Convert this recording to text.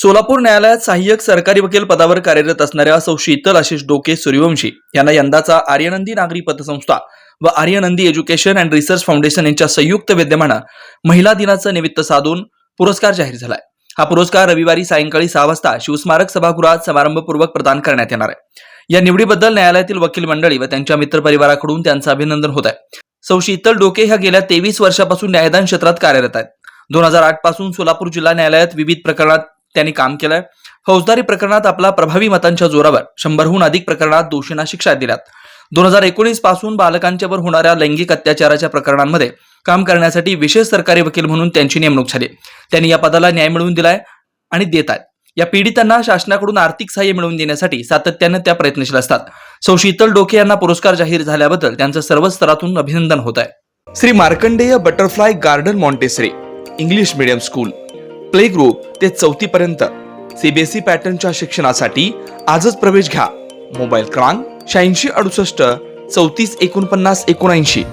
सोलापूर न्यायालयात सहाय्यक सरकारी वकील पदावर कार्यरत असणाऱ्या सौ शीतल आशिष डोके सूर्यवंशी यांना यंदाचा आर्यनंदी नागरी पतसंस्था व आर्यनंदी एज्युकेशन अँड रिसर्च फाउंडेशन यांच्या संयुक्त विद्यमानं महिला दिनाचं निमित्त साधून पुरस्कार जाहीर झालाय। हा पुरस्कार रविवारी सायंकाळी 6 वाजता शिवस्मारक सभागृहात समारंभपूर्वक प्रदान करण्यात येणार आहे। या निवडीबद्दल न्यायालयातील वकील मंडळी व त्यांच्या मित्रपरिवाराकडून त्यांचं अभिनंदन होत आहे। सौ शीतल डोके ह्या गेल्या 23 वर्षापासून न्यायदान क्षेत्रात कार्यरत आहेत। 2008 पासून सोलापूर जिल्हा न्यायालयात विविध प्रकरणात त्यांनी काम केलंय। फौजदारी प्रकरणात आपला प्रभावी मतांच्या जोरावर 100हून अधिक प्रकरणात दोषींना शिक्षा दिल्यात। 2019 पासून बालकांच्यावर होणाऱ्या लैंगिक अत्याचाराच्या प्रकरणांमध्ये काम करण्यासाठी विशेष सरकारी वकील म्हणून त्यांची नेमणूक झाली। त्यांनी या पदाला न्याय मिळवून दिलाय आणि देत आहेत। या पीडितांना शासनाकडून आर्थिक सहाय्य मिळवून देण्यासाठी सातत्याने त्या प्रयत्नशील असतात। सौ शीतल डोके यांना पुरस्कार जाहीर झाल्याबद्दल त्यांचं सर्व स्तरातून अभिनंदन होत आहे। Shri Markandeya butterfly garden Montessori English medium school play group ते 4थी पर्यंत सीबीएसई पॅटर्नच्या शिक्षणासाठी आजच प्रवेश घ्या। मोबाईल क्रमांक 8668 34 49 79।